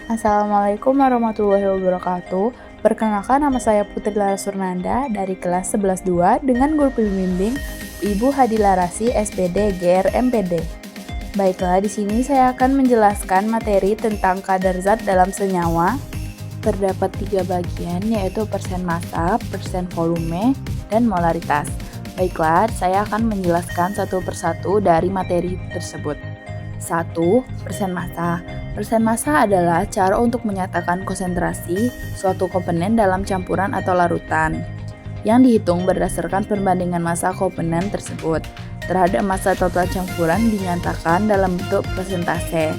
Assalamualaikum warahmatullahi wabarakatuh. Perkenalkan, nama saya Putri Lara Surnanda dari kelas 11-2 dengan guru pembimbing Ibu Hadi Larasi SPD GR MPD. Baiklah, di sini saya akan menjelaskan materi tentang kadar zat dalam senyawa. Terdapat 3 bagian, yaitu persen massa, persen volume, dan molaritas. Baiklah, saya akan menjelaskan satu persatu dari materi tersebut. 1. Persen massa. Persen massa adalah cara untuk menyatakan konsentrasi suatu komponen dalam campuran atau larutan, yang dihitung berdasarkan perbandingan massa komponen tersebut terhadap massa total campuran dinyatakan dalam bentuk persentase.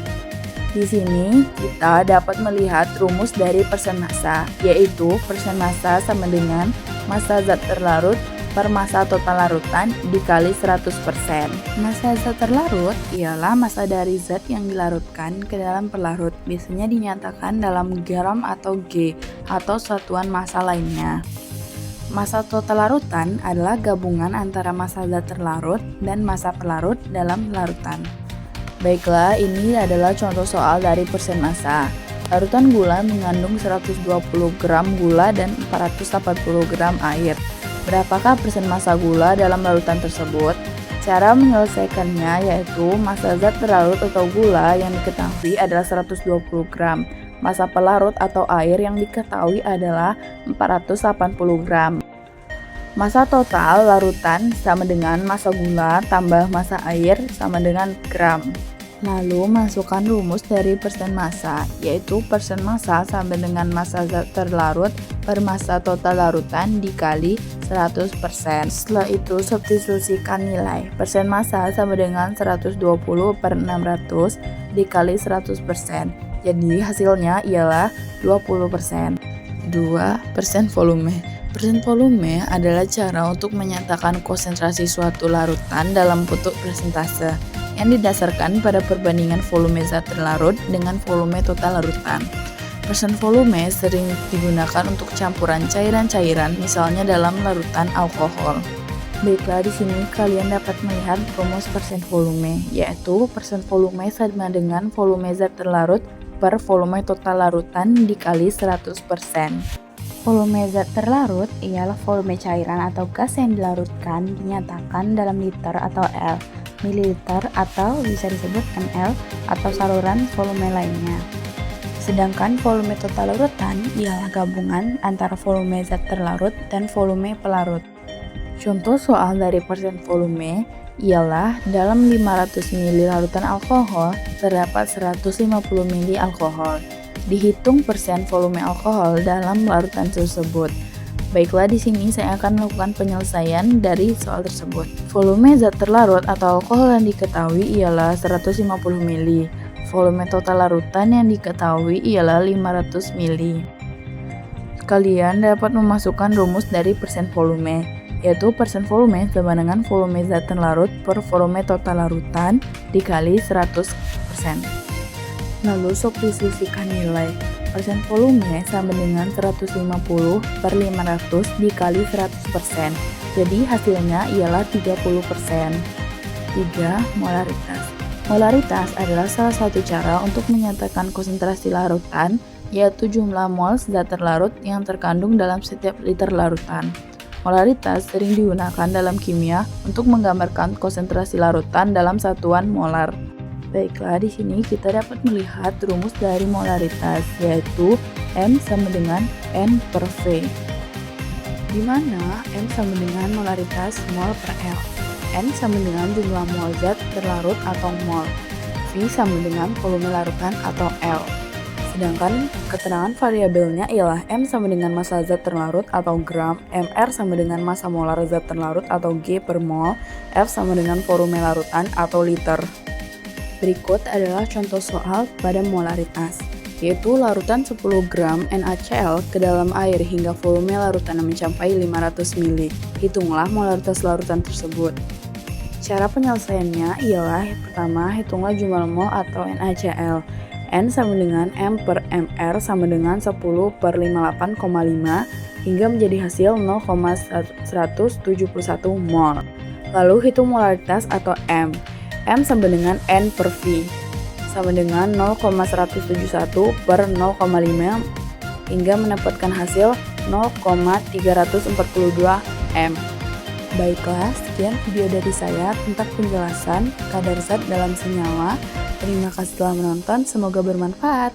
Di sini kita dapat melihat rumus dari persen massa, yaitu persen massa sama dengan massa zat terlarut per massa total larutan dikali 100%. Massa zat terlarut ialah massa dari zat yang dilarutkan ke dalam pelarut, biasanya dinyatakan dalam gram atau G atau satuan massa lainnya. Massa total larutan adalah gabungan antara massa zat terlarut dan massa pelarut dalam larutan. Baiklah, ini adalah contoh soal dari persen massa. Larutan gula mengandung 120 gram gula dan 480 gram air. Berapakah persen massa gula dalam larutan tersebut? Cara menyelesaikannya yaitu massa zat terlarut atau gula yang diketahui adalah 120 gram. Massa pelarut atau air yang diketahui adalah 480 gram. Massa total larutan sama dengan massa gula tambah massa air sama dengan gram. Lalu masukkan rumus dari persen massa, yaitu persen massa sama dengan massa zat terlarut per massa total larutan dikali 100%. Setelah itu substitusikan nilai. Persen massa sama dengan 120 per 600 dikali 100%. Jadi hasilnya ialah 20%. 2. Persen volume. Persen volume adalah cara untuk menyatakan konsentrasi suatu larutan dalam bentuk persentase yang didasarkan pada perbandingan volume zat terlarut dengan volume total larutan. Persen volume sering digunakan untuk campuran cairan-cairan, misalnya dalam larutan alkohol. Baiklah, di sini kalian dapat melihat rumus persen volume, yaitu persen volume sama dengan volume zat terlarut per volume total larutan dikali 100%. Volume zat terlarut ialah volume cairan atau gas yang dilarutkan dinyatakan dalam liter atau L, mililiter atau bisa disebut ml atau saluran volume lainnya. Sedangkan volume total larutan ialah gabungan antara volume zat terlarut dan volume pelarut. Contoh soal dari persen volume ialah dalam 500 ml larutan alkohol terdapat 150 ml alkohol. Dihitung persen volume alkohol dalam larutan tersebut. Baiklah, di sini saya akan melakukan penyelesaian dari soal tersebut. Volume zat terlarut atau alkohol yang diketahui ialah 150 ml. Volume total larutan yang diketahui ialah 500 ml. Kalian dapat memasukkan rumus dari persen volume, yaitu persen volume sama dengan volume zat terlarut per volume total larutan dikali 100%. Lalu substitusikan nilai. Persen volume sama dengan 150 per 500 dikali 100%. Jadi hasilnya ialah 30%. 3. Molaritas. Molaritas adalah salah satu cara untuk menyatakan konsentrasi larutan, yaitu jumlah mols zat terlarut yang terkandung dalam setiap liter larutan. Molaritas sering digunakan dalam kimia untuk menggambarkan konsentrasi larutan dalam satuan molar. Baiklah, di sini kita dapat melihat rumus dari molaritas, yaitu M sama dengan N per V, di mana M sama dengan molaritas mol per L, N sama dengan jumlah mol zat terlarut atau mol, V sama dengan volume larutan atau L. Sedangkan keterangan variabelnya ialah M sama dengan massa zat terlarut atau gram, Mr sama dengan massa molar zat terlarut atau G per mol, F sama dengan volume larutan atau liter. Berikut adalah contoh soal pada molaritas, yaitu larutan 10 gram NaCl ke dalam air hingga volume larutan mencapai 500 ml. Hitunglah molaritas larutan tersebut. Cara penyelesaiannya ialah pertama, hitunglah jumlah mol atau NaCl. N sama dengan M per Mr sama dengan 10 per 58,5 hingga menjadi hasil 0,171 mol. Lalu hitung molaritas atau M. M sama dengan N per V. sama dengan 0,171 per 0,5 hingga mendapatkan hasil 0,342 M. Baiklah, sekian video dari saya tentang penjelasan kadar zat dalam senyawa. Terima kasih telah menonton, semoga bermanfaat.